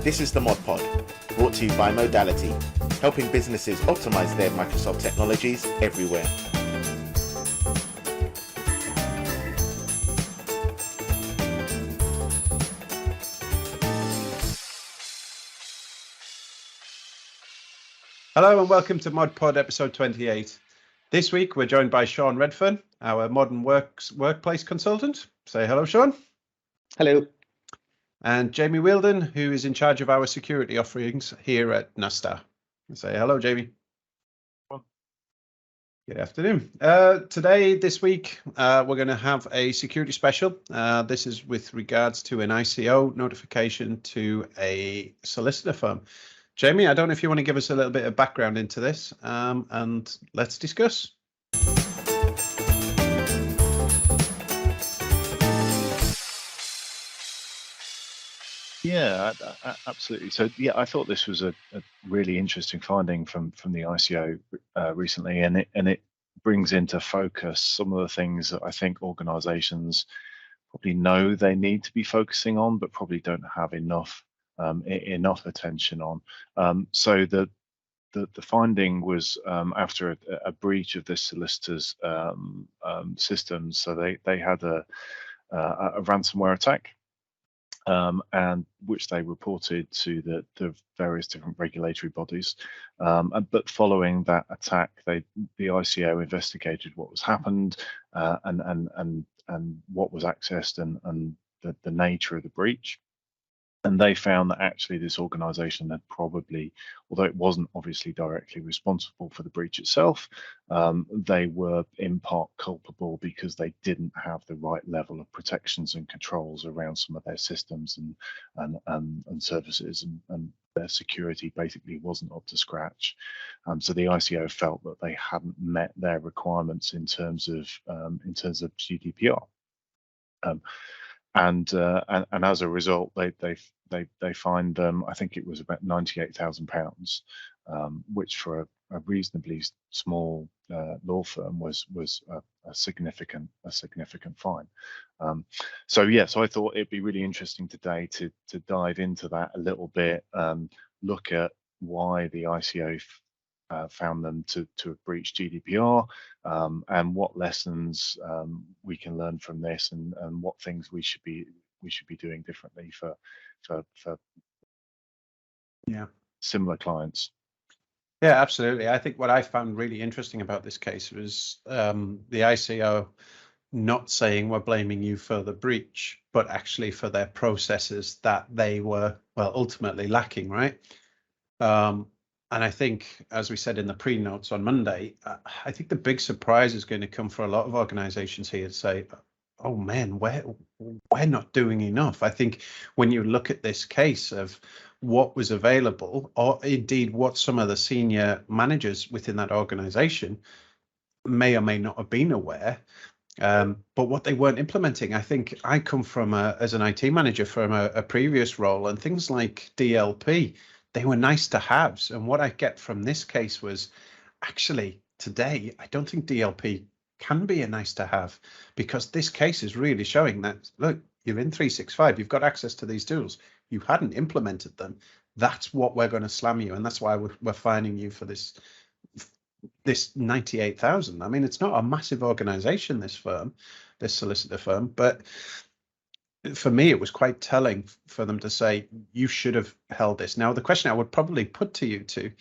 This is the Mod Pod, brought to you by Modality, helping businesses optimize their Microsoft technologies everywhere. Hello and welcome to Mod Pod episode 28. This week we're joined by Shaun Redfern, our Modern Workplace Consultant. Say hello, Shaun. Hello. And Jamie Wheeldon, who is in charge of our security offerings here at Nasta. Say hello, Jamie. Well. Good afternoon. This week, we're going to have a security special. This is with regards to an ICO notification to a solicitor firm. Jamie, I don't know if you want to give us a little bit of background into this, and let's discuss. Yeah, absolutely. So, yeah, I thought this was a really interesting finding from the ICO recently, and it brings into focus some of the things that I think organisations probably know they need to be focusing on, but probably don't have enough attention on. So the finding was after a breach of this solicitor's systems. So they had a ransomware attack. And which they reported to the various different regulatory bodies. But following that attack, the ICO investigated what was happened and what was accessed and the nature of the breach. And they found that actually this organization had probably, although it wasn't obviously directly responsible for the breach itself, they were in part culpable because they didn't have the right level of protections and controls around some of their systems and services, and their security basically wasn't up to scratch. So the ICO felt that they hadn't met their requirements in terms of GDPR. And as a result, they fined them. I think it was about £98,000, which for a reasonably small law firm was a significant fine. So I thought it'd be really interesting today to dive into that a little bit, look at why the ICO found them to have breached GDPR, and what lessons we can learn from this, and what things we should be doing differently for similar clients. Yeah, absolutely. I think what I found really interesting about this case was the ICO not saying we're blaming you for the breach, but actually for their processes that they were, ultimately lacking, right? And I think, as we said in the pre-notes on Monday, I think the big surprise is going to come for a lot of organizations here to say, oh man, we're not doing enough. I think when you look at this case of what was available, or indeed what some of the senior managers within that organization may or may not have been aware, but what they weren't implementing. I think I come from as an IT manager from a previous role, and things like DLP, they were nice to haves. And what I get from this case was, actually, today, I don't think DLP can be a nice to have, because this case is really showing that, look, you're in 365, you've got access to these tools, you hadn't implemented them. That's what we're going to slam you. And that's why we're fining you for this 98,000. I mean, it's not a massive organization, this solicitor firm, but for me, it was quite telling for them to say, you should have held this. Now, the question I would probably put to you two,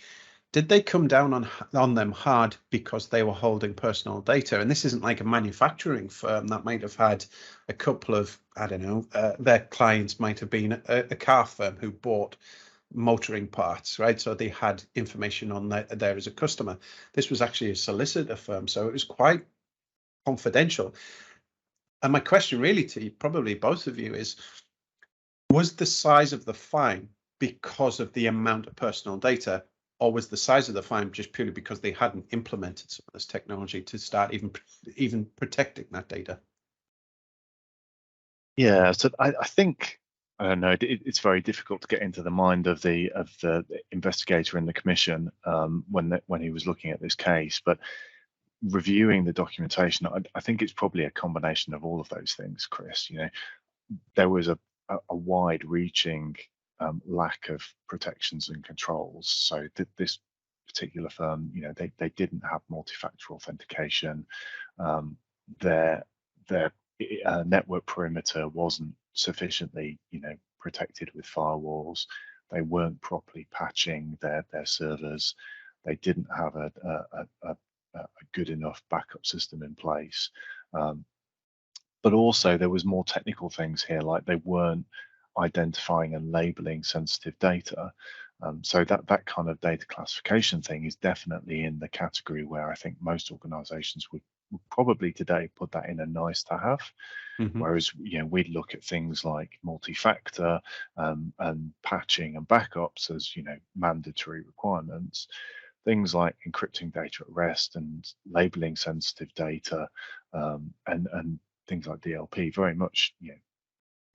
did they come down on them hard because they were holding personal data? And this isn't like a manufacturing firm that might have had a couple of, I don't know, their clients might have been a car firm who bought motoring parts, right? So they had information on there as a customer. This was actually a solicitor firm, so it was quite confidential. And my question really to you, probably both of you, is, was the size of the fine because of the amount of personal data, or was the size of the fine just purely because they hadn't implemented some of this technology to start even protecting that data? Yeah, so I think, I don't know, it's very difficult to get into the mind of the investigator in the commission when he was looking at this case, but reviewing the documentation, I think it's probably a combination of all of those things, Chris. There was a wide-reaching lack of protections and controls. So this particular firm, they didn't have multi-factor authentication. Their network perimeter wasn't sufficiently, protected with firewalls. They weren't properly patching their servers. They didn't have a good enough backup system in place. But also there was more technical things here, like they weren't identifying and labeling sensitive data. So that kind of data classification thing is definitely in the category where I think most organizations would probably today put that in a nice to have. Whereas we'd look at things like multi-factor and patching and backups as mandatory requirements. Things like encrypting data at rest and labeling sensitive data and things like DLP, very much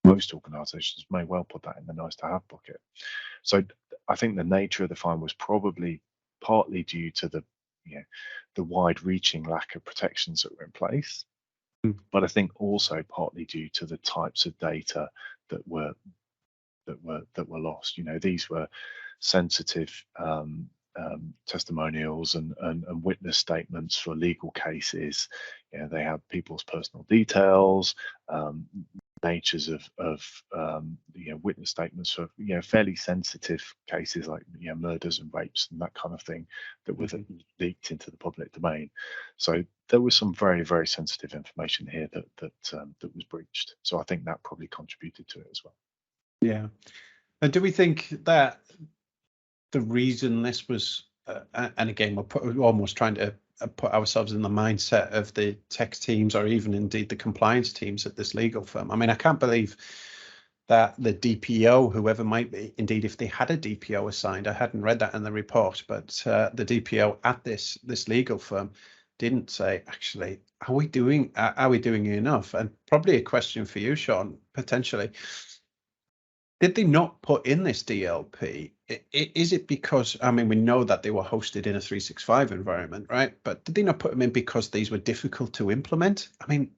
most organizations may well put that in the nice to have bucket. So I think the nature of the fine was probably partly due to the wide reaching lack of protections that were in place, but I think also partly due to the types of data that were lost. These were sensitive testimonials and witness statements for legal cases. They had people's personal details, natures of witness statements for fairly sensitive cases like murders and rapes and that kind of thing that were leaked into the public domain. So there was some very, very sensitive information here that was breached. So I think that probably contributed to it as well. Yeah. And do we think that the reason this was, and again, we're almost trying to put ourselves in the mindset of the tech teams or even indeed the compliance teams at this legal firm. I mean, I can't believe that the DPO, whoever might be, indeed, if they had a DPO assigned, I hadn't read that in the report, but the DPO at this legal firm didn't say, actually, are we doing enough? And probably a question for you, Shaun, potentially. Did they not put in this DLP? Is it because, I mean, we know that they were hosted in a 365 environment, right? But did they not put them in because these were difficult to implement? I mean,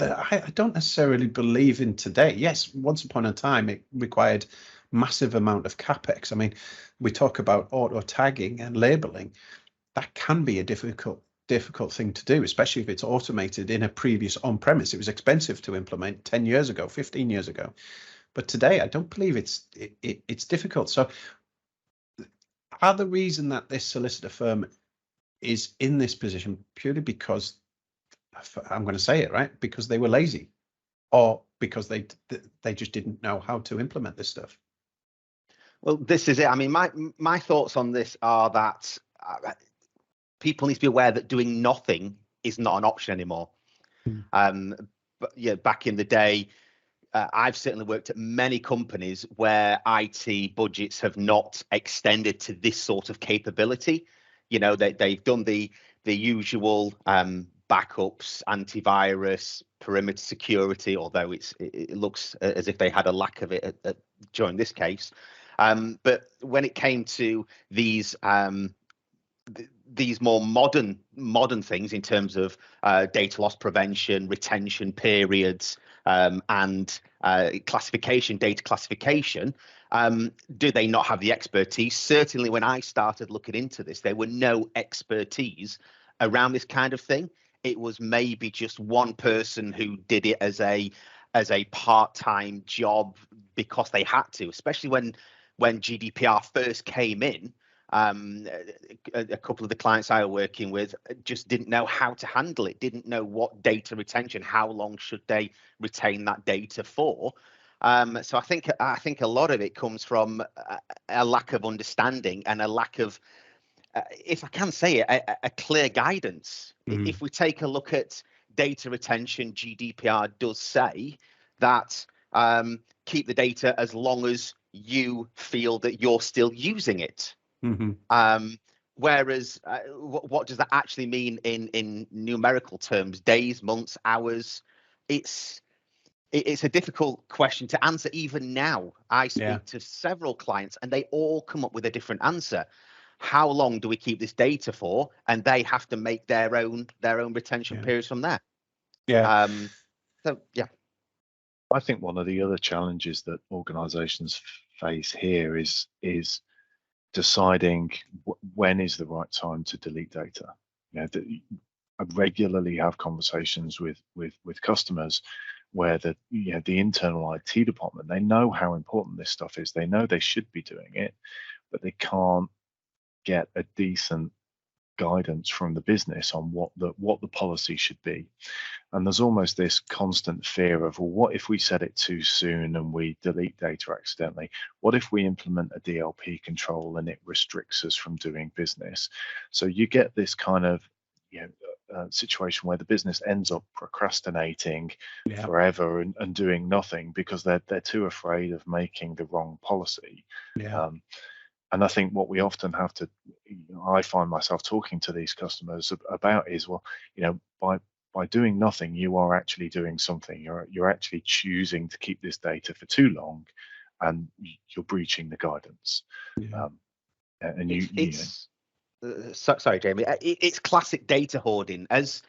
I don't necessarily believe in today. Yes, once upon a time, it required massive amount of CapEx. I mean, we talk about auto tagging and labeling. That can be a difficult thing to do, especially if it's automated in a previous on-premise. It was expensive to implement 10 years ago, 15 years ago. But today, I don't believe it's difficult. So are the reason that this solicitor firm is in this position purely because, I'm going to say it, right, because they were lazy, or because they just didn't know how to implement this stuff? Well, this is it. I mean, my thoughts on this are that people need to be aware that doing nothing is not an option anymore. But yeah, back in the day, I've certainly worked at many companies where IT budgets have not extended to this sort of capability. They've done the usual backups, antivirus, perimeter security, although it looks as if they had a lack of it during this case. But when it came to these more modern things in terms of data loss prevention, retention periods, and data classification, do they not have the expertise? Certainly when I started looking into this, there were no expertise around this kind of thing. It was maybe just one person who did it as a part-time job because they had to, especially when GDPR first came in. A couple of the clients I were working with just didn't know how to handle it, didn't know what data retention, how long should they retain that data for. So I think a lot of it comes from a lack of understanding and a lack of, if I can say it, a clear guidance. If we take a look at data retention, GDPR does say that keep the data as long as you feel that you're still using it. Whereas what does that actually mean in numerical terms? Days, months, hours? It's a difficult question to answer. Even now, I speak to several clients and they all come up with a different answer. How long do we keep this data for? And they have to make their own retention periods from there. So yeah. I think one of the other challenges that organizations face here is deciding when is the right time to delete data. I regularly have conversations with customers where the internal IT department, they know how important this stuff is. They know they should be doing it, but they can't get a decent guidance from the business on what the policy should be. And there's almost this constant fear of, well, what if we set it too soon and we delete data accidentally? What if we implement a DLP control and it restricts us from doing business? So you get this kind of situation where the business ends up procrastinating forever and doing nothing because they're too afraid of making the wrong policy. And I think what we often have to, I find myself talking to these customers about is, well, by doing nothing, you are actually doing something. You're actually choosing to keep this data for too long, and you're breaching the guidance. Sorry, Jamie. It's classic data hoarding. As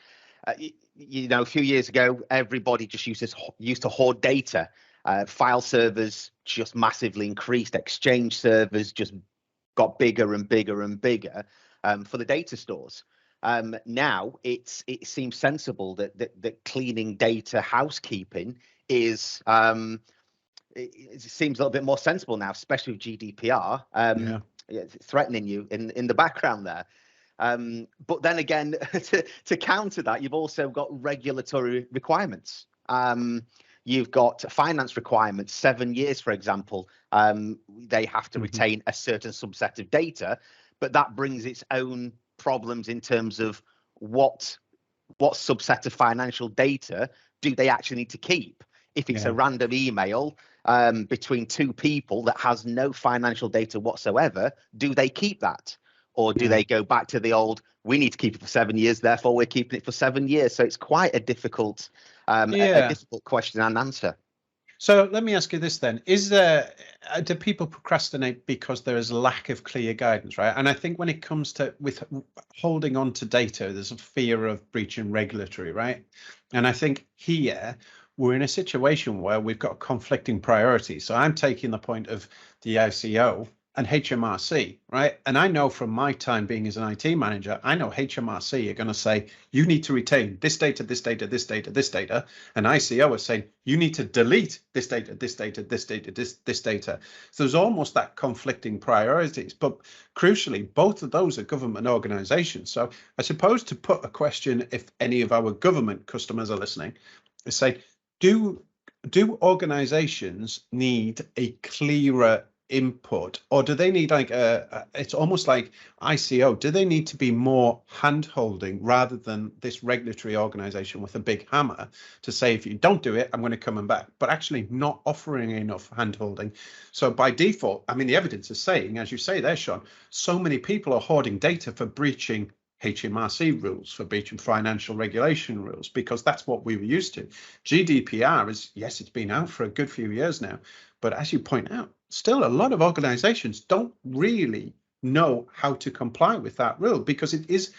a few years ago, everybody just used to hoard data. File servers just massively increased. Exchange servers just got bigger and bigger and bigger for the data stores. Now it seems sensible that cleaning data housekeeping is it seems a little bit more sensible now, especially with GDPR threatening you in the background there. But then again, to counter that, you've also got regulatory requirements. You've got finance requirements, 7 years, for example. They have to retain a certain subset of data, but that brings its own problems in terms of what subset of financial data do they actually need to keep. If it's a random email between two people that has no financial data whatsoever, do they keep that? Or do they go back to the old, we need to keep it for 7 years, therefore we're keeping it for 7 years? So it's quite a difficult a difficult question and answer. So let me ask you this then: do people procrastinate because there is a lack of clear guidance, right? And I think when it comes to with holding on to data, there's a fear of breaching regulatory, right? And I think here we're in a situation where we've got conflicting priorities. So I'm taking the point of the ICO and HMRC, right? And I know from my time being as an IT manager, I know HMRC are going to say, you need to retain this data, this data, this data, this data. And ICO are saying, you need to delete this data, this data, this data, this data. So there's almost that conflicting priorities. But crucially, both of those are government organizations. So I suppose to put a question, if any of our government customers are listening, is say, do organizations need a clearer input, or do they need like it's almost like ICO, do they need to be more hand-holding rather than this regulatory organization with a big hammer to say, if you don't do it, I'm going to come and back, but actually not offering enough hand-holding? So by default, I mean, the evidence is saying, as you say there, Shaun, so many people are hoarding data for breaching HMRC rules, for breaching financial regulation rules, because that's what we were used to. GDPR is, yes, it's been out for a good few years now, but as you point out, still a lot of organizations don't really know how to comply with that rule, because it is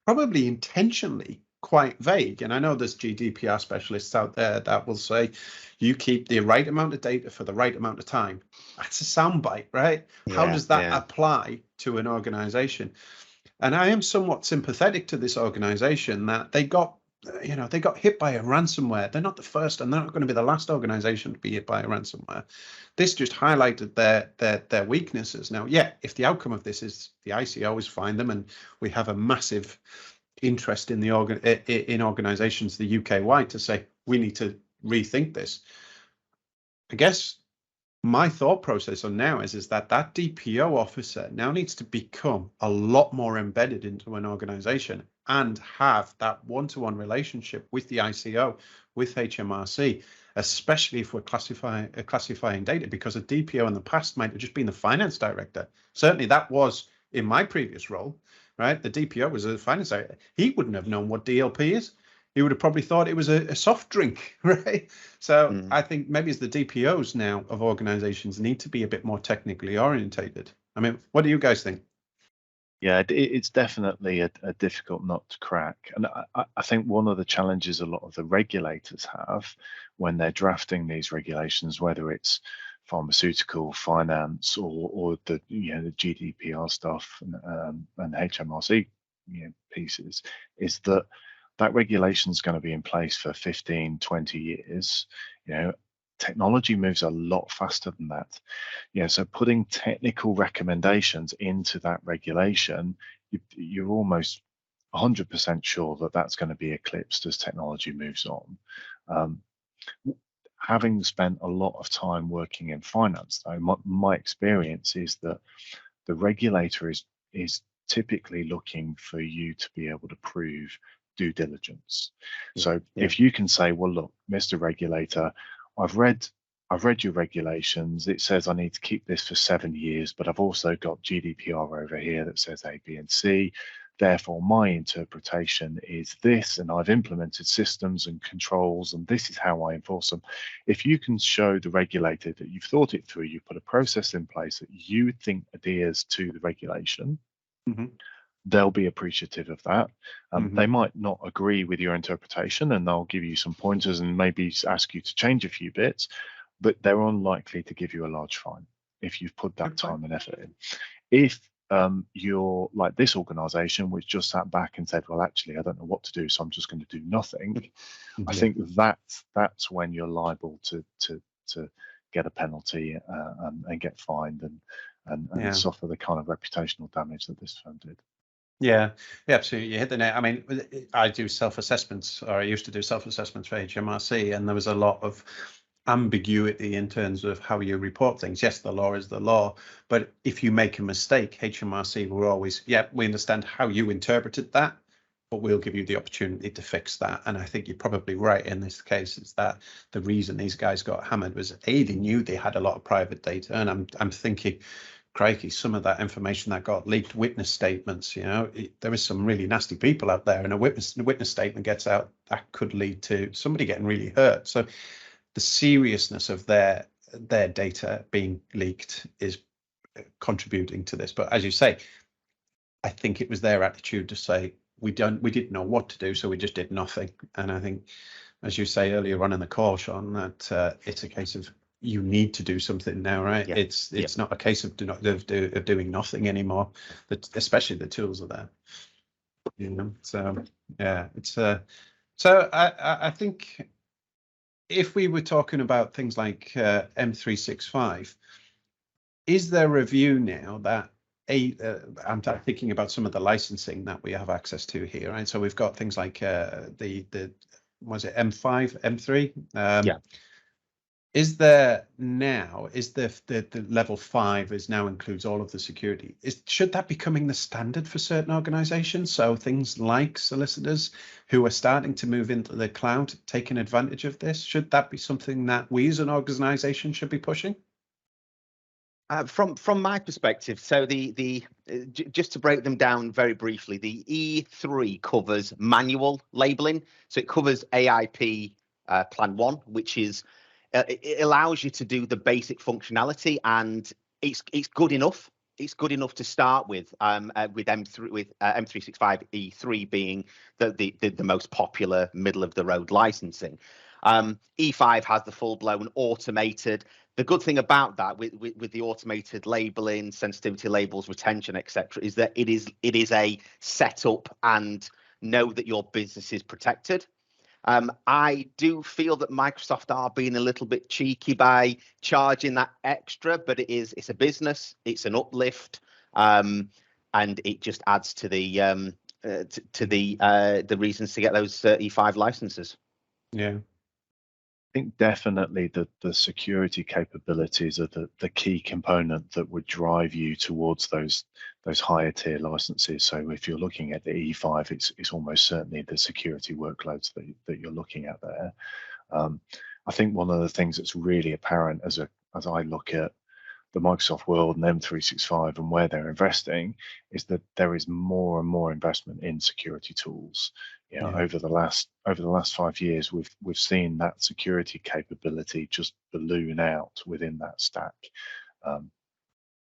probably intentionally quite vague. And I know there's GDPR specialists out there that will say, you keep the right amount of data for the right amount of time. That's a soundbite, right? How does that apply to an organization? And I am somewhat sympathetic to this organization that they got hit by a ransomware. They're not the first, and they're not going to be the last organization to be hit by a ransomware. This just highlighted their weaknesses. Now, if the outcome of this is the ICOs find them, and we have a massive interest in in organizations, the UK wide, to say we need to rethink this. I guess my thought process on now is that DPO officer now needs to become a lot more embedded into an organization and have that one-to-one relationship with the ICO, with HMRC, especially if we're classifying data, because a DPO in the past might have just been the finance director. Certainly that was in my previous role, right? The DPO was a finance director. He wouldn't have known what DLP is. He would have probably thought it was a soft drink, right? So I think maybe as the DPOs now of organizations need to be a bit more technically orientated. I mean, what do you guys think? Yeah, it's definitely a difficult nut to crack. And I think one of the challenges a lot of the regulators have when they're drafting these regulations, whether it's pharmaceutical, finance, or the the GDPR stuff and HMRC pieces, is that regulation is going to be in place for 15, 20 years. Technology moves a lot faster than that. So putting technical recommendations into that regulation, you're almost 100% sure that that's going to be eclipsed as technology moves on. Having spent a lot of time working in finance, though, my experience is that the regulator is typically looking for you to be able to prove due diligence. So if you can say, well, look, Mr. Regulator, I've read your regulations. It says I need to keep this for 7 years, but I've also got GDPR over here that says A, B, and C. Therefore, my interpretation is this, and I've implemented systems and controls, and this is how I enforce them. If you can show the regulator that you've thought it through, you put a process in place that you think adheres to the regulation, they'll be appreciative of that. They might not agree with your interpretation, and they'll give you some pointers and maybe ask you to change a few bits, but they're unlikely to give you a large fine if you've put that time and effort in. If you're like this organization, which just sat back and said, well, actually, I don't know what to do, so I'm just going to do nothing, I think that's when you're liable to get a penalty and get fined and suffer the kind of reputational damage that this firm did. Yeah, absolutely. You hit the nail. I mean, I do self-assessments, or I used to do self-assessments for HMRC, and there was a lot of ambiguity in terms of how you report things. Yes, the law is the law, but if you make a mistake, HMRC will always, we understand how you interpreted that, but we'll give you the opportunity to fix that. And I think you're probably right in this case, is that the reason these guys got hammered was they knew they had a lot of private data, and I'm thinking, crikey, some of that information that got leaked, witness statements, there is some really nasty people out there, and a witness statement gets out, that could lead to somebody getting really hurt. So the seriousness of their data being leaked is contributing to this. But as you say, I think it was their attitude to say, we didn't know what to do, so we just did nothing. And I think, as you say earlier on in the call, Shaun, that it's a case of you need to do something now, right? It's not a case of doing nothing anymore. Especially the tools are there. So it's so I think if we were talking about things like M365, is there a view now that I'm thinking about some of the licensing that we have access to here, right? So we've got things like the was it M5, M3? Is there now, is the level 5 is now includes all of the security? Should that be becoming the standard for certain organizations? So things like solicitors who are starting to move into the cloud, taking advantage of this, should that be something that we as an organization should be pushing? From my perspective, so just to break them down very briefly, the E3 covers manual labeling. So it covers AIP Plan 1, which is it allows you to do the basic functionality, and it's good enough. It's good enough to start with M365 E3 being the most popular middle of the road licensing. E5 has the full-blown automated. The good thing about that with the automated labeling, sensitivity labels, retention, etc., is that it is a setup and know that your business is protected. I do feel that Microsoft are being a little bit cheeky by charging that extra, but it's a business, it's an uplift, and it just adds to the reasons to get those E5 licenses. I think definitely the security capabilities are the key component that would drive you towards those higher tier licenses. So if you're looking at the E5, it's almost certainly the security workloads that you're looking at there. I think one of the things that's really apparent as I look at the Microsoft world and M365 and where they're investing is that there is more and more investment in security tools. Over the last 5 years, we've seen that security capability just balloon out within that stack.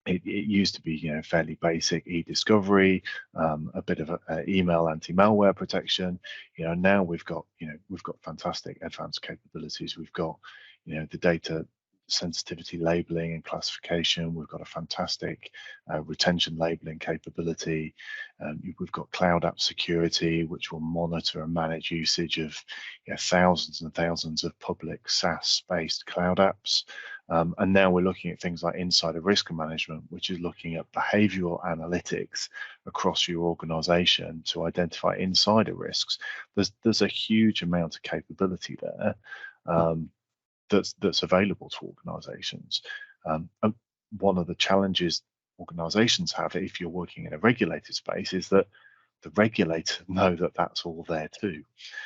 it used to be, fairly basic e-discovery, a bit of a email anti-malware protection. Now we've got fantastic advanced capabilities. We've got, the data sensitivity labeling and classification. We've got a fantastic retention labeling capability. We've got cloud app security, which will monitor and manage usage of thousands and thousands of public SaaS-based cloud apps. And now we're looking at things like insider risk management, which is looking at behavioral analytics across your organization to identify insider risks. There's a huge amount of capability there that's available to organizations. And one of the challenges organizations have, if you're working in a regulated space, is that the regulators know that that's all there too.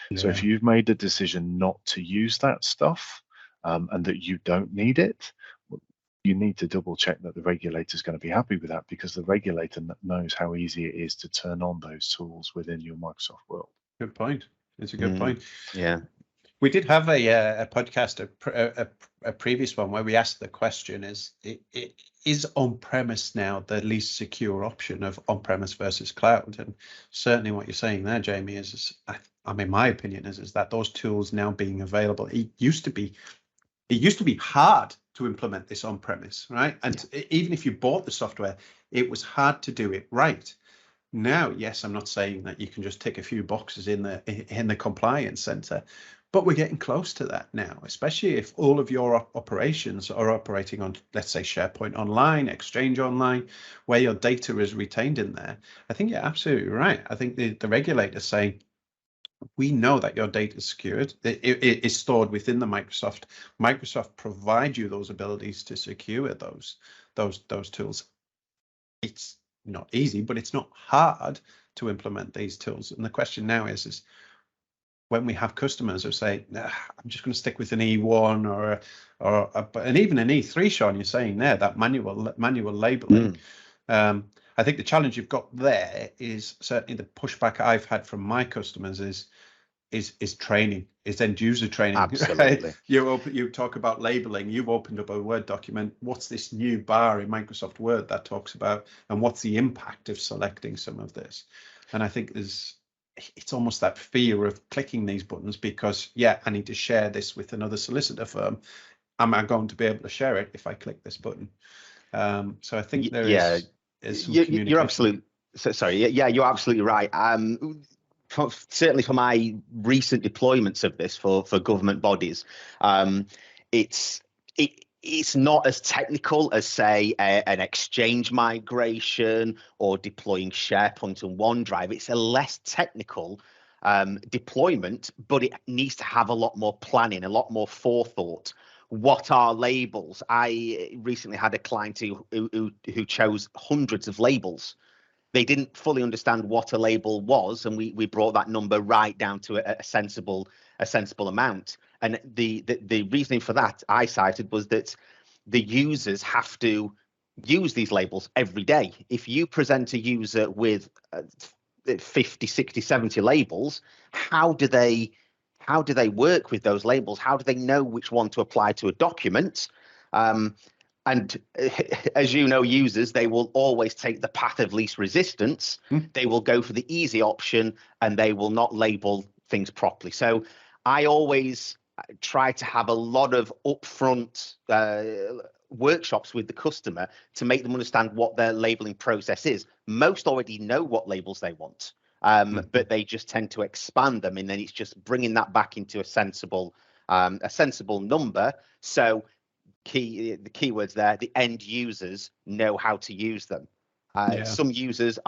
Yeah. So if you've made a decision not to use that stuff, and that you don't need it, you need to double check that the regulator is going to be happy with that, because the regulator knows how easy it is to turn on those tools within your Microsoft world. Good point. It's a good point. Yeah. We did have a podcast, a previous one, where we asked the question: is on-premise now the least secure option of on-premise versus cloud? And certainly what you're saying there, Jamie, is my opinion is that those tools now being available, it used to be hard to implement this on-premise, right? And even if you bought the software, it was hard to do it right. Now, yes, I'm not saying that you can just tick a few boxes in the compliance center, but we're getting close to that now, especially if all of your operations are operating on, let's say, SharePoint Online, Exchange Online, where your data is retained in there. I think you're absolutely right. I think the regulator's saying, we know that your data is secured. It is stored within the Microsoft. Microsoft provide you those abilities to secure those tools. It's not easy, but it's not hard to implement these tools. And the question now is when we have customers who say, nah, I'm just going to stick with an E1 and even an E3, Shaun, you're saying there, that manual labeling. I think the challenge you've got there is certainly the pushback I've had from my customers is training, is end user training. Absolutely. You talk about labeling. You've opened up a Word document. What's this new bar in Microsoft Word that talks about, and what's the impact of selecting some of this? And I think it's almost that fear of clicking these buttons because, I need to share this with another solicitor firm. Am I going to be able to share it if I click this button? So I think there is. You're absolutely you're absolutely right. Certainly for my recent deployments of this for government bodies, it's not as technical as, say, an Exchange migration or deploying SharePoint and OneDrive. It's a less technical deployment, but it needs to have a lot more planning, a lot more forethought. What are labels? I recently had a client who chose hundreds of labels. They didn't fully understand what a label was, and we brought that number right down to a sensible amount. And the reasoning for that I cited was that the users have to use these labels every day. If you present a user with 50, 60, 70 labels, how do they work with those labels? How do they know which one to apply to a document? And as you know, users, they will always take the path of least resistance. They will go for the easy option and they will not label things properly. So I always try to have a lot of upfront workshops with the customer to make them understand what their labeling process is. Most already know what labels they want. But they just tend to expand them, and then it's just bringing that back into a sensible number. So the keywords there, the end users know how to use them. Some users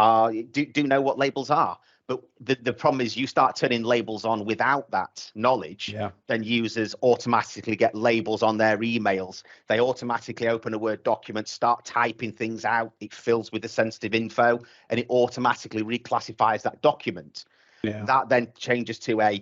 do know what labels are, but the problem is you start turning labels on without that knowledge, then users automatically get labels on their emails. They automatically open a Word document, start typing things out. It fills with the sensitive info, and it automatically reclassifies that document. That then changes to an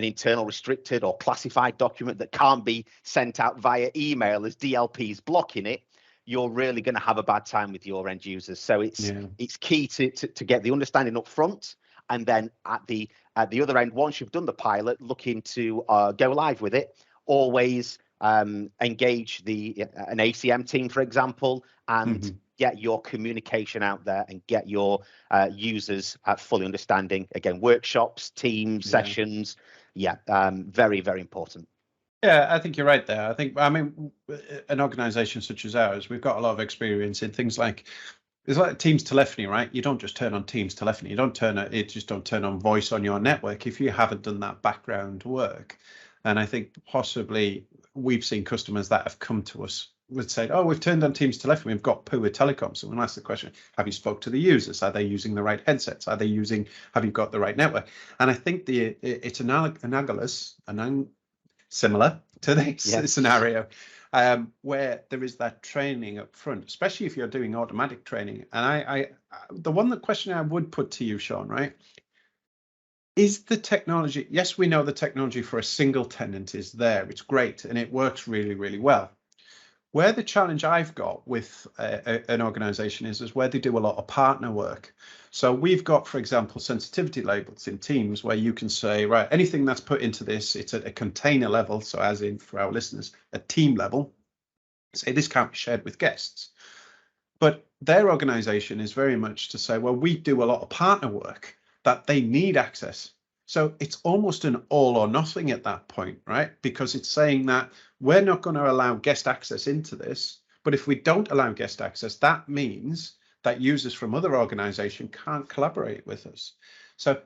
internal restricted or classified document that can't be sent out via email as DLP's blocking it. You're really going to have a bad time with your end users. So it's key to get the understanding up front, and then at the other end, once you've done the pilot, looking to go live with it, always engage an ACM team, for example, and get your communication out there and get your users fully understanding. Again, workshops, team sessions. Very, very important. Yeah, I think you're right there. I mean, an organization such as ours, we've got a lot of experience in things like, it's like Teams telephony, right? You don't just turn on Teams telephony. You don't turn on voice on your network if you haven't done that background work. And I think possibly we've seen customers that have come to us would say, oh, we've turned on Teams telephony, we've got poor telecoms. So when I ask the question, have you spoke to the users? Are they using the right headsets? Have you got the right network? And I think it's analogous, similar to this scenario, where there is that training up front, especially if you're doing automatic training. And the question I would put to you, Shaun, right, is the technology, yes, we know the technology for a single tenant is there, it's great, and it works really, really well. Where the challenge I've got with an organization is where they do a lot of partner work. So we've got, for example, sensitivity labels in Teams where you can say, right, anything that's put into this, it's at a container level. So as in, for our listeners, a team level, say this can't be shared with guests. But their organization is very much to say, well, we do a lot of partner work that they need access. So it's almost an all or nothing at that point, right? Because it's saying that we're not going to allow guest access into this. But if we don't allow guest access, that means that users from other organizations can't collaborate with us. So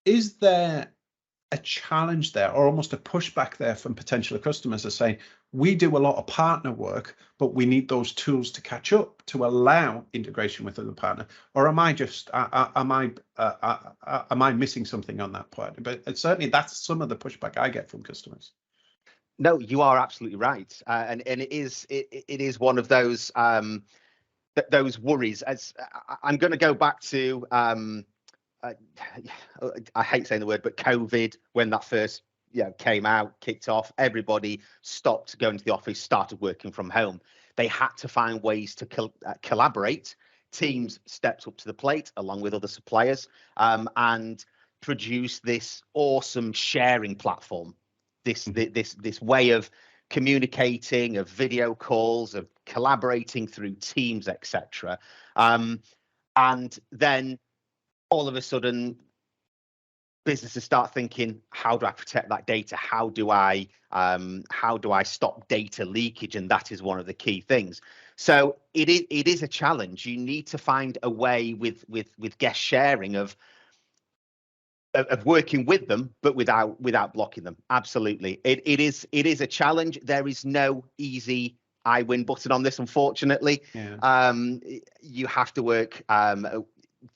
is there a challenge there, or almost a pushback there from potential customers are saying, we do a lot of partner work, but we need those tools to catch up to allow integration with other partners? Or am I missing something on that point? But certainly that's some of the pushback I get from customers. No, you are absolutely right, and it is one of those worries. As I'm going to go back to, I hate saying the word, but COVID, when that first came out, kicked off, everybody stopped going to the office, started working from home. They had to find ways to collaborate. Teams stepped up to the plate along with other suppliers, and produced this awesome sharing platform. This way of communicating, of video calls, of collaborating through Teams, etc. And then all of a sudden, businesses start thinking, how do I protect that data? How do I stop data leakage? And that is one of the key things. So it is a challenge. You need to find a way with guest sharing of working with them, but without blocking them. Absolutely, it is a challenge. There is no easy I win button on this, unfortunately. You have to work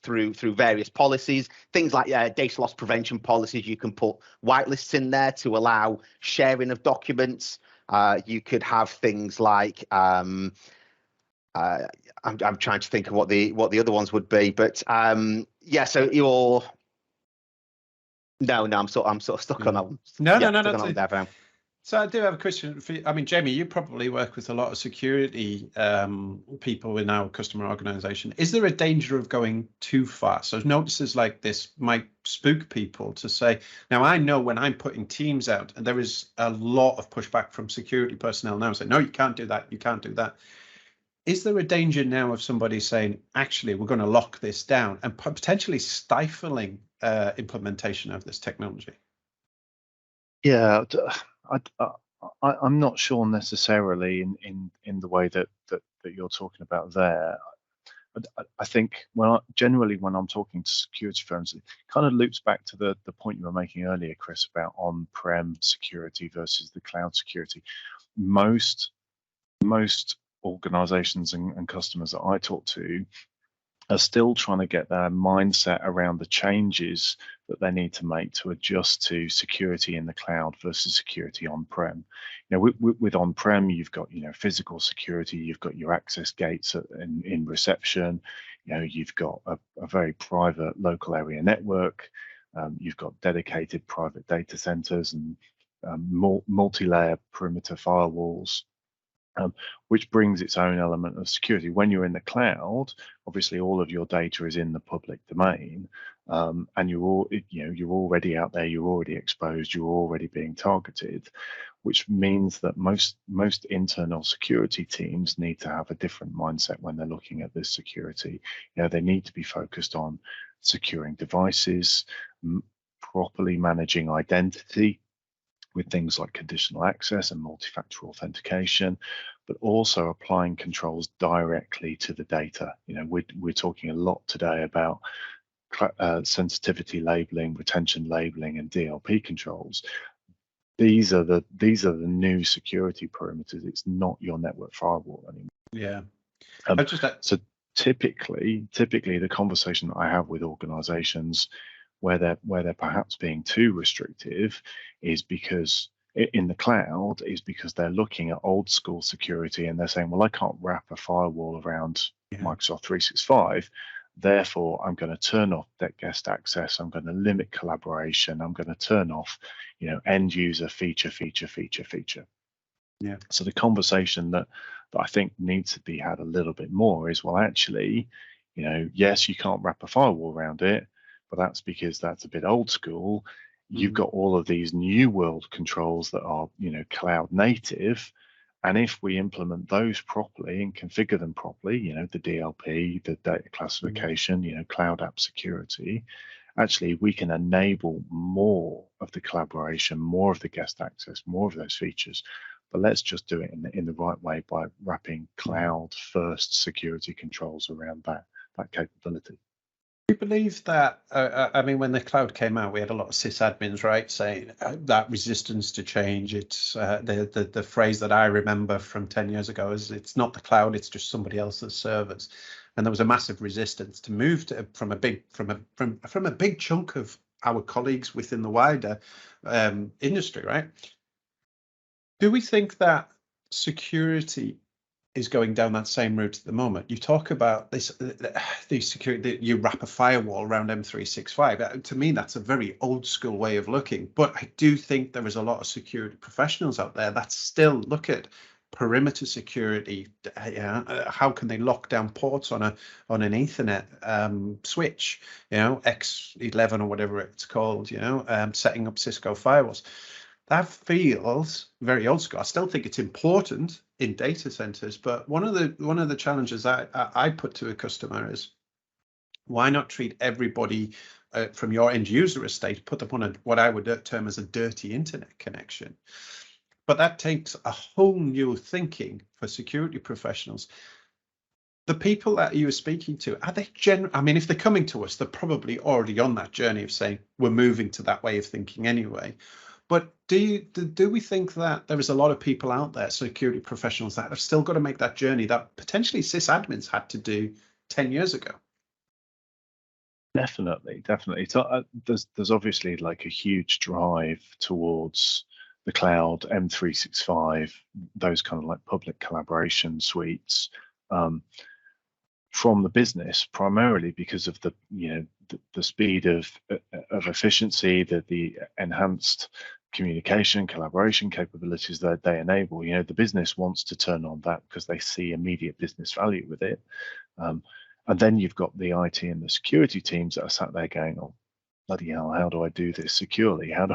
through various policies, things like data loss prevention policies. You can put whitelists in there to allow sharing of documents. You could have things like I'm trying to think of what the other ones would be, but so you're no, I'm sort of stuck on that one. No. So I do have a question for you. I mean, Jamie, you probably work with a lot of security people in our customer organization. Is there a danger of going too far? So notices like this might spook people to say, now I know when I'm putting Teams out, and there is a lot of pushback from security personnel now saying, no, you can't do that, you can't do that. Is there a danger now of somebody saying, actually, we're going to lock this down and potentially stifling implementation of this technology? Yeah, I'm not sure necessarily in the way that you're talking about there. I think generally when I'm talking to security firms, it kind of loops back to the point you were making earlier, Chris, about on-prem security versus the cloud security. Most organizations and customers that I talk to are still trying to get their mindset around the changes that they need to make to adjust to security in the cloud versus security on-prem. You know, with on-prem, you've got physical security, you've got your access gates in reception, you've got a very private local area network, you've got dedicated private data centers and multi-layer perimeter firewalls. which brings its own element of security. When you're in the cloud, obviously all of your data is in the public domain, and you're already out there, you're already exposed, you're already being targeted, which means that most internal security teams need to have a different mindset when they're looking at this security. They need to be focused on securing devices, properly managing identity with things like conditional access and multi-factor authentication, but also applying controls directly to the data. We're talking a lot today about sensitivity labeling, retention labeling, and DLP controls. These are the new security perimeters. It's not your network firewall anymore. Yeah. So typically the conversation that I have with organizations where they're perhaps being too restrictive is because in the cloud is because they're looking at old school security and they're saying, well, I can't wrap a firewall around Microsoft 365. Therefore, I'm going to turn off guest access. I'm going to limit collaboration. I'm going to turn off, end user feature. Yeah. So the conversation that I think needs to be had a little bit more is, well, actually, yes, you can't wrap a firewall around it, but that's because that's a bit old school. You've got all of these new world controls that are, cloud native. And if we implement those properly and configure them properly, the DLP, the data classification, cloud app security, actually we can enable more of the collaboration, more of the guest access, more of those features. But let's just do it in the right way by wrapping cloud first security controls around that capability. Do you believe that, when the cloud came out, we had a lot of sysadmins, right, saying that resistance to change. It's the phrase that I remember from 10 years ago is, it's not the cloud, it's just somebody else's servers. And there was a massive resistance to move from a big chunk of our colleagues within the wider industry, right? Do we think that security is going down that same route at the moment? You talk about the security, that you wrap a firewall around M365. To me, that's a very old school way of looking. But I do think there is a lot of security professionals out there that still look at perimeter security. How can they lock down ports on an Ethernet switch? X11 or whatever it's called. Setting up Cisco firewalls. That feels very old school. I still think it's important in data centers, but one of the challenges I put to a customer is, why not treat everybody from your end user estate, put them on what I would term as a dirty internet connection? But that takes a whole new thinking for security professionals. The people that you were speaking to, are they if they're coming to us, they're probably already on that journey of saying, we're moving to that way of thinking anyway. But do we think that there is a lot of people out there, security professionals, that have still got to make that journey that potentially sysadmins had to do 10 years ago? Definitely. So there's obviously like a huge drive towards the cloud, M365, those kind of like public collaboration suites, from the business, primarily because of the speed of efficiency, the enhanced communication, collaboration capabilities that they enable. The business wants to turn on that because they see immediate business value with it. And then you've got the IT and the security teams that are sat there going, oh, bloody hell, how do I do this securely? How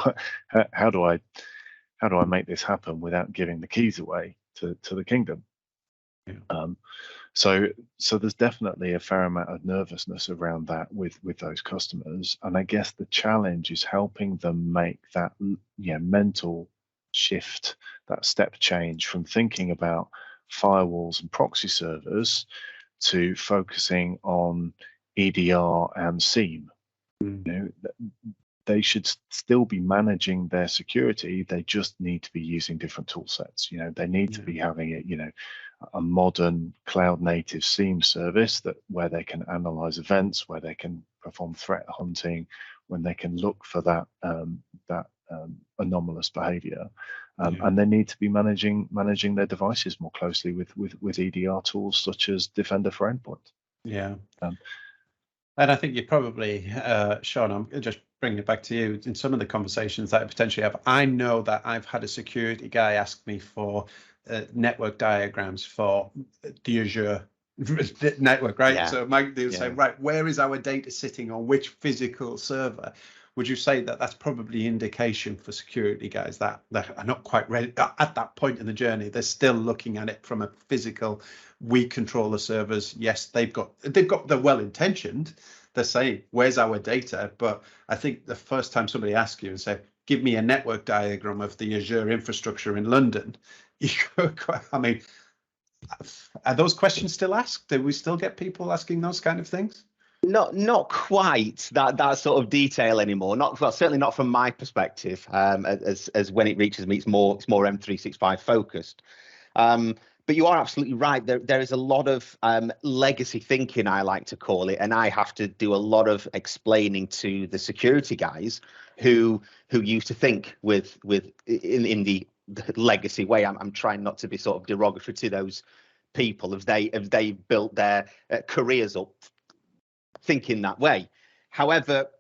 do I make this happen without giving the keys away to the kingdom? Yeah. So there's definitely a fair amount of nervousness around that with those customers, and I guess the challenge is helping them make that mental shift, that step change from thinking about firewalls and proxy servers to focusing on EDR and SIEM. They should still be managing their security. They just need to be using different tool sets. They need to be having it, a modern cloud native SIEM service where they can analyze events, where they can perform threat hunting, when they can look for that anomalous behavior, and they need to be managing their devices more closely with EDR tools such as Defender for Endpoint. Yeah. And I think you probably, Shaun, I'm just bring it back to you, in some of the conversations that I potentially have, I know that I've had a security guy ask me for network diagrams for the Azure network, right? Yeah. So they'll Yeah. say, right, where is our data sitting on which physical server? Would you say that that's probably indication for security guys that are not quite ready at that point in the journey? They're still looking at it from a physical, we control the servers. Yes, they're well intentioned. They're saying, where's our data? But I think the first time somebody asks you and say, give me a network diagram of the Azure infrastructure in London, I mean, are those questions still asked? Do we still get people asking those kind of things? Not quite that sort of detail anymore. Certainly not from my perspective. As when it reaches me, it's more M365 focused. But you are absolutely right. There is a lot of legacy thinking, I like to call it, and I have to do a lot of explaining to the security guys who used to think in the legacy way. I'm trying not to be sort of derogatory to those people if they built their careers up thinking that way. However,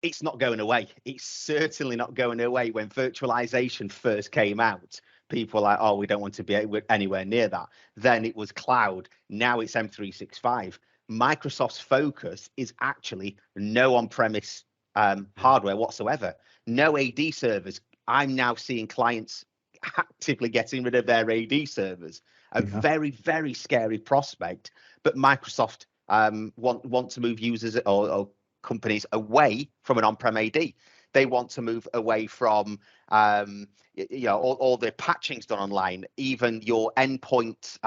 it's not going away. It's certainly not going away. When virtualization first came out, people were like, oh, we don't want to be anywhere near that. Then it was cloud. Now it's M365. Microsoft's focus is actually no on-premise hardware whatsoever. No AD servers. I'm now seeing clients actively getting rid of their AD servers. A very, very scary prospect. But Microsoft want to move users or companies away from an on-prem AD. They want to move away from all the patching's done online, even your endpoint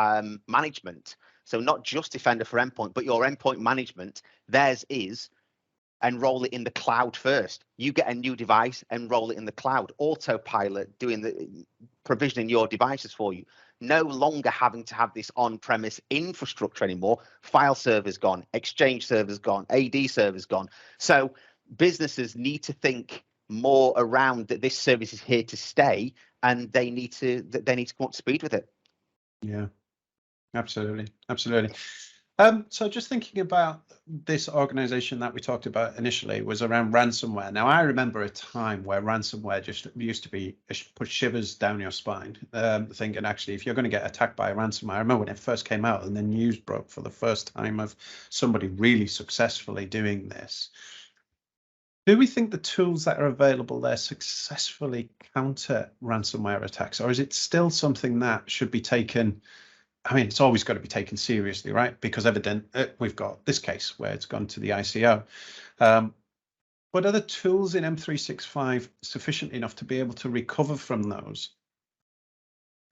management. So not just Defender for endpoint, but your endpoint management. Theirs is enroll it in the cloud first. You get a new device, enroll it in the cloud. Autopilot doing the provisioning your devices for you. No longer having to have this on-premise infrastructure anymore. File servers gone, Exchange servers gone, AD servers gone. So businesses need to think more around that this service is here to stay, and they need to come up to speed with it. Yeah, absolutely. So just thinking about this organization that we talked about initially was around ransomware. Now, I remember a time where ransomware just used to put shivers down your spine, thinking actually, if you're going to get attacked by a ransomware, I remember when it first came out and the news broke for the first time of somebody really successfully doing this. Do we think the tools that are available there successfully counter ransomware attacks, or is it still something that should be taken? I mean, it's always got to be taken seriously, right? Because we've got this case where it's gone to the ICO. But are the tools in M365 sufficient enough to be able to recover from those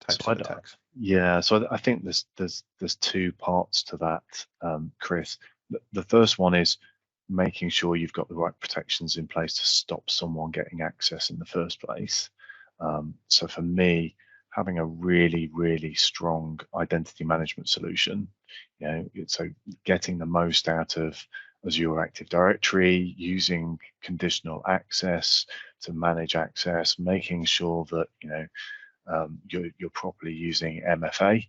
types of attacks? Yeah, so I think there's two parts to that, Chris. The first one is making sure you've got the right protections in place to stop someone getting access in the first place. So for me, having a really, really strong identity management solution, so getting the most out of Azure Active Directory, using conditional access to manage access, making sure that you're properly using MFA.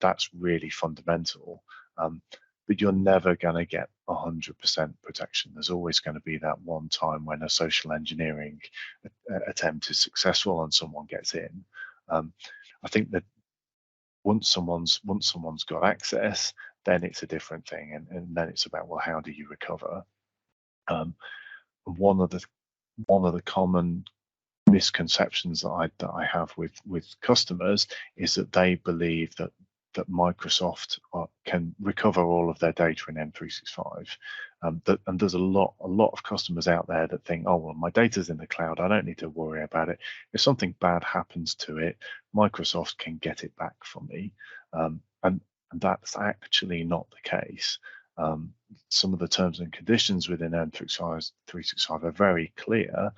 That's really fundamental. But you're never going to get 100% protection. There's always going to be that one time when a social engineering attempt is successful and someone gets in. I think that once someone's got access, then it's a different thing, and then it's about, well, how do you recover? One of the common misconceptions that I have with customers is that they believe that Microsoft can recover all of their data in M365. And there's a lot of customers out there that think, oh, well, my data's in the cloud, I don't need to worry about it. If something bad happens to it, Microsoft can get it back for me. And that's actually not the case. Some of the terms and conditions within M365 are very clear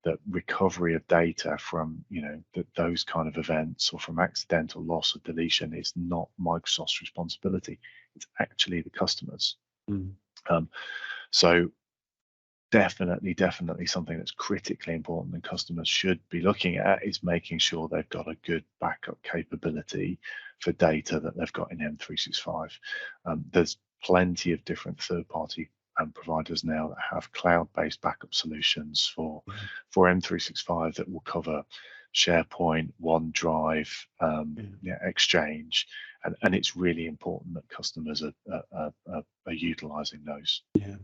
that recovery of data from those kind of events or from accidental loss or deletion is not Microsoft's responsibility. It's actually the customers. So definitely something that's critically important and customers should be looking at is making sure they've got a good backup capability for data that they've got in M365. There's plenty of different third-party providers now that have cloud-based backup solutions for M365 that will cover SharePoint, OneDrive, Exchange, and it's really important that customers are utilizing those. Yeah.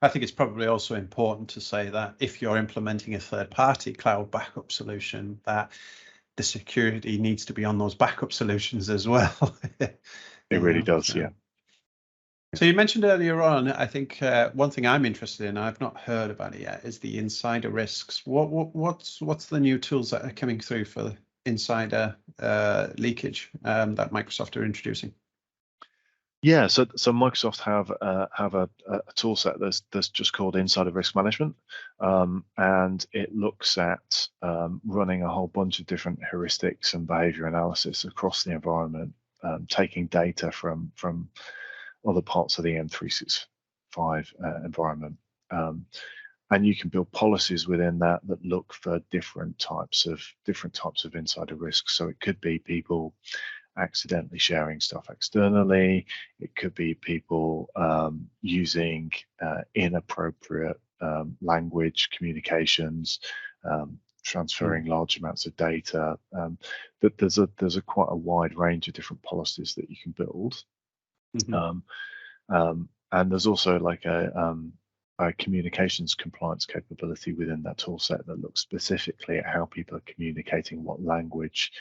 I think it's probably also important to say that if you're implementing a third-party cloud backup solution, that the security needs to be on those backup solutions as well. It really does, yeah. So you mentioned earlier on, I think one thing I'm interested in, I've not heard about it yet, is the insider risks. What's the new tools that are coming through for insider leakage that Microsoft are introducing? Yeah, so Microsoft have a tool set that's just called Insider Risk Management, and it looks at running a whole bunch of different heuristics and behavior analysis across the environment, taking data from other parts of the M365 environment, and you can build policies within that look for different types of insider risks. So it could be people accidentally sharing stuff externally. It could be people using inappropriate language communications, transferring large amounts of data. That there's a quite a wide range of different policies that you can build. And there's also like a communications compliance capability within that tool set that looks specifically at how people are communicating, what language,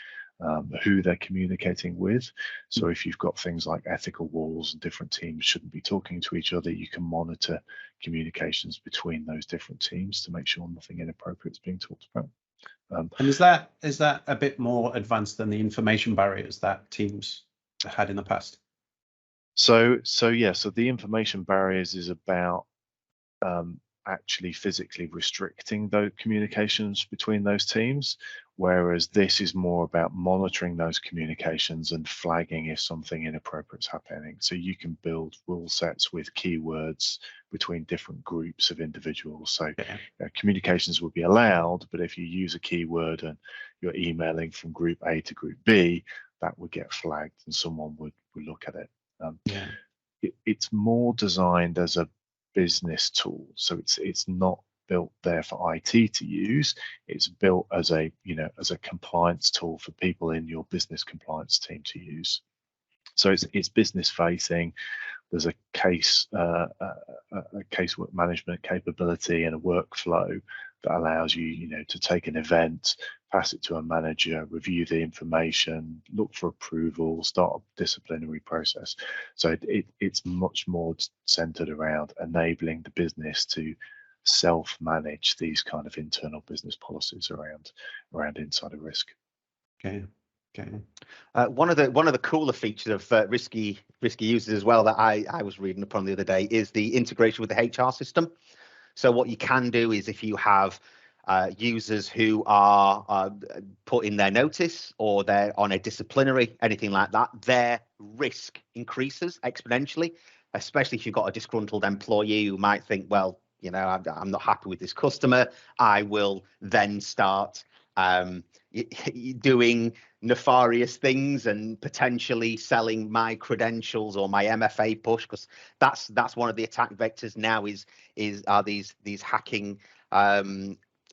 who they're communicating with. So if you've got things like ethical walls and different teams shouldn't be talking to each other, you can monitor communications between those different teams to make sure nothing inappropriate is being talked about. And is that a bit more advanced than the information barriers that teams had in the past? So the information barriers is about actually physically restricting those communications between those teams, whereas this is more about monitoring those communications and flagging if something inappropriate is happening. So you can build rule sets with keywords between different groups of individuals. So communications will be allowed, but if you use a keyword and you're emailing from group A to group B, that would get flagged and someone would look at it. It's more designed as a business tool, so it's not built there for IT to use. It's built as a compliance tool for people in your business compliance team to use. So it's business facing. There's a case work management capability and a workflow that allows you to take an event, pass it to a manager, review the information, look for approval, start a disciplinary process. So it's much more centered around enabling the business to self-manage these kind of internal business policies around insider risk. Okay. One of the cooler features of risky users as well that I was reading upon the other day is the integration with the HR system. So what you can do is if you have users who are put in their notice or they're on a disciplinary, anything like that, their risk increases exponentially, especially if you've got a disgruntled employee who might think, well, I'm not happy with this customer. I will then start doing nefarious things and potentially selling my credentials or my MFA push, because that's one of the attack vectors now are these hacking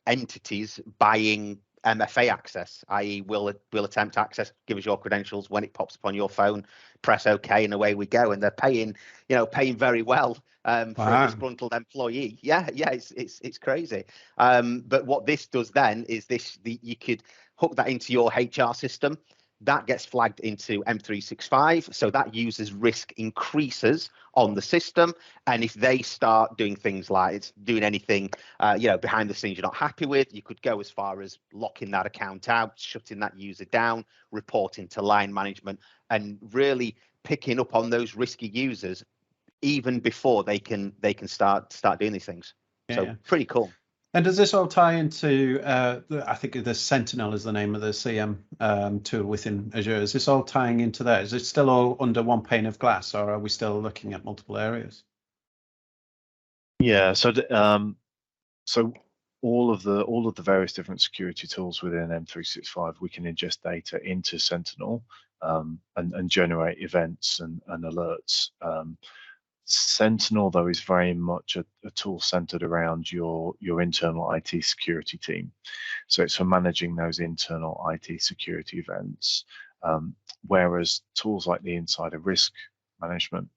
entities buying MFA access, i.e. will attempt access, give us your credentials. When it pops up on your phone, press OK and away we go. And they're paying very well for a disgruntled employee. Yeah, it's crazy. But what this does then is you could hook that into your HR system. That gets flagged into M365, so that user's risk increases on the system. And if they start doing things like it's doing anything, behind the scenes you're not happy with, you could go as far as locking that account out, shutting that user down, reporting to line management, and really picking up on those risky users even before they can start doing these things. So pretty cool. And does this all tie into, I think the Sentinel is the name of the CM tool within Azure. Is this all tying into that? Is it still all under one pane of glass, or are we still looking at multiple areas? Yeah, so all of the various different security tools within M365, we can ingest data into Sentinel and generate events and alerts. Sentinel, though, is very much a tool centered around your internal IT security team. So it's for managing those internal IT security events. Whereas tools like the insider risk management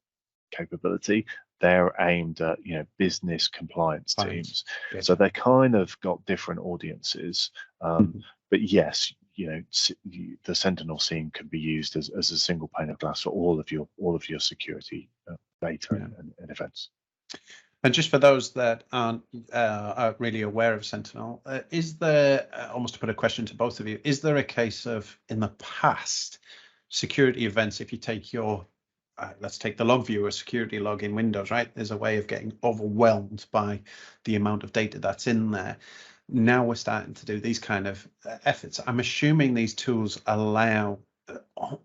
capability, they're aimed at business compliance teams. Yeah. So they kind of got different audiences. But yes, the Sentinel scene can be used as a single pane of glass for all of your security data and events. And just for those that aren't really aware of Sentinel, is there, almost to put a question to both of you, is there a case of, in the past, security events, if you take your, let's take the log viewer security log in Windows, right? There's a way of getting overwhelmed by the amount of data that's in there. Now we're starting to do these kind of efforts. I'm assuming these tools allow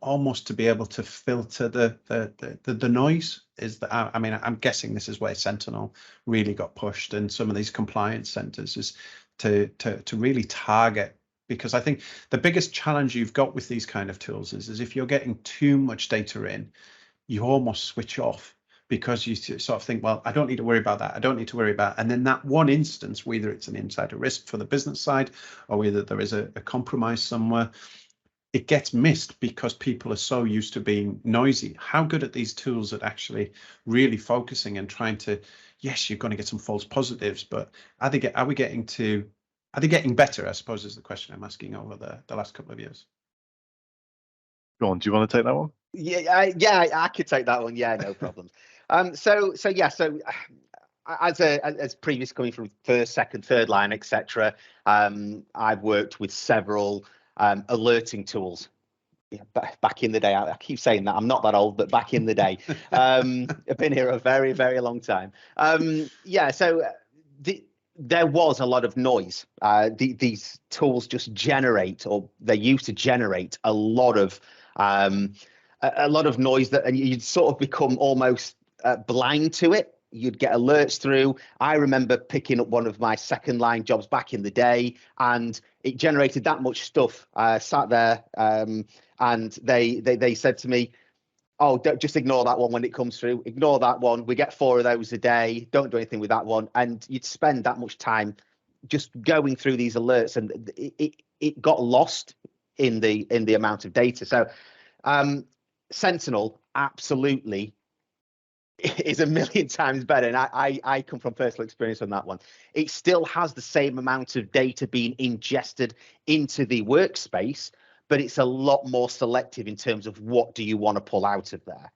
almost to be able to filter the noise. I mean, I'm guessing this is where Sentinel really got pushed, and some of these compliance centers is to really target, because I think the biggest challenge you've got with these kind of tools is if you're getting too much data in, you almost switch off, because you sort of think, well, I don't need to worry about that. I don't need to worry about, and then that one instance, whether it's an insider risk for the business side or whether there is a compromise somewhere, it gets missed because people are so used to being noisy. How good at these tools at actually really focusing and trying to, yes, you're going to get some false positives, but are they getting better, I suppose, is the question I'm asking over the last couple of years. Go on, do you want to take that one? Yeah, I could take that one. Yeah, no problem. So as previous, coming from first, second, third line, etc., I've worked with several alerting tools. Yeah, back in the day, I keep saying that I'm not that old, but back in the day, I've been here a very, very long time. There was a lot of noise. These tools just generate, or they used to generate, a lot of noise, and you'd sort of become almost blind to it. You'd get alerts through. I remember picking up one of my second line jobs back in the day, and it generated that much stuff. Sat there, and they said to me, "Oh, just ignore that one when it comes through. Ignore that one. We get 4 of those a day. Don't do anything with that one." And you'd spend that much time just going through these alerts, and it got lost in the amount of data. So Sentinel absolutely is a million times better, and I come from personal experience on that one. It still has the same amount of data being ingested into the workspace, but it's a lot more selective in terms of what do you want to pull out of there.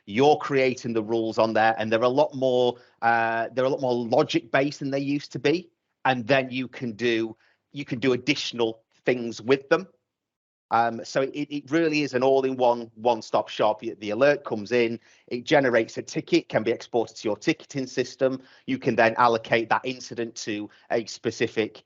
You're creating the rules on there, and they're a lot more logic based than they used to be, and then you can do additional things with them. So it really is an all-in-one, one-stop shop. The alert comes in, it generates a ticket, can be exported to your ticketing system. You can then allocate that incident to a specific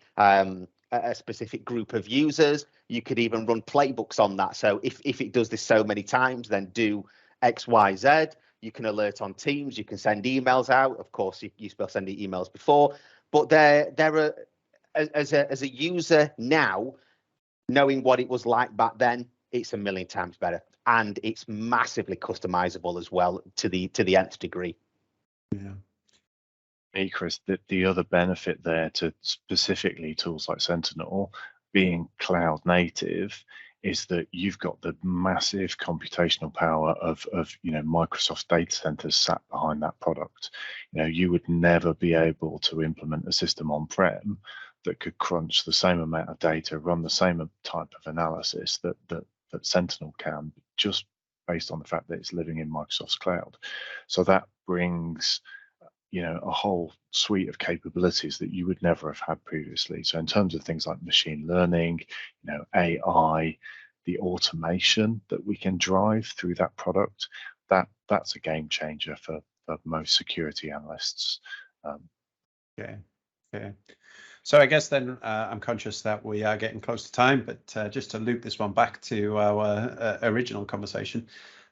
group of users. You could even run playbooks on that. So if it does this so many times, then do X, Y, Z. You can alert on Teams. You can send emails out. Of course, you used to be able to send emails before, but there are, as a user now, knowing what it was like back then, it's a million times better, and it's massively customizable as well to the nth degree. Yeah. Chris, the other benefit there to specifically tools like Sentinel being cloud native is that you've got the massive computational power of Microsoft data centers sat behind that product. You would never be able to implement a system on-prem that could crunch the same amount of data, run the same type of analysis that Sentinel can, just based on the fact that it's living in Microsoft's cloud. So that brings a whole suite of capabilities that you would never have had previously. So in terms of things like machine learning, AI, the automation that we can drive through that product, that's a game changer for most security analysts. Okay. So I guess then I'm conscious that we are getting close to time, but just to loop this one back to our original conversation,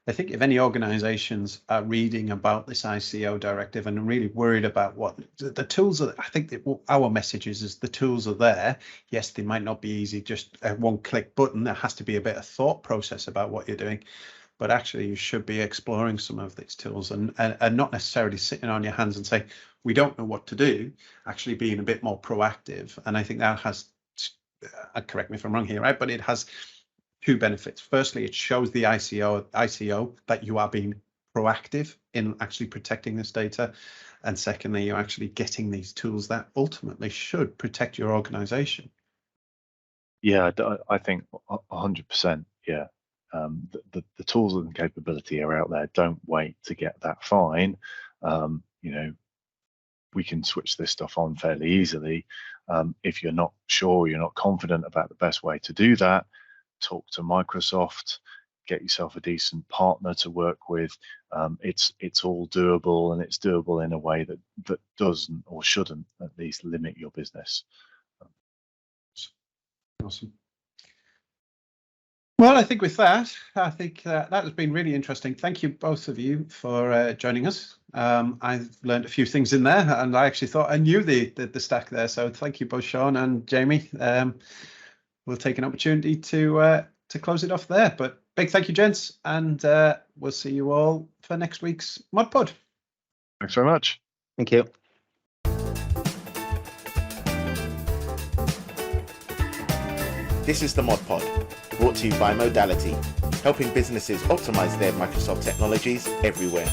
I think if any organizations are reading about this ICO directive and really worried about what the tools are, I think that our message is the tools are there. Yes, they might not be easy, just a one-click button. There has to be a bit of thought process about what you're doing. but actually you should be exploring some of these tools and not necessarily sitting on your hands and saying, we don't know what to do, actually being a bit more proactive. And I think that has, correct me if I'm wrong here, right? But it has two benefits. Firstly, it shows the ICO that you are being proactive in actually protecting this data. And secondly, you're actually getting these tools that ultimately should protect your organization. Yeah, I think 100%. Yeah, the tools and capability are out there. Don't wait to get that fine. We can switch this stuff on fairly easily. If you're not sure, you're not confident about the best way to do that, talk to Microsoft, get yourself a decent partner to work with. It's all doable, and it's doable in a way that doesn't or shouldn't at least limit your business. Awesome. Well, I think with that, that has been really interesting. Thank you, both of you, for joining us. I've learned a few things in there, and I actually thought I knew the stack there. So thank you both, Shaun and Jamie. We'll take an opportunity to close it off there. But big thank you, gents, and we'll see you all for next week's Mod Pod. Thanks very much. Thank you. This is the Mod Pod, brought to you by Modality, helping businesses optimize their Microsoft technologies everywhere.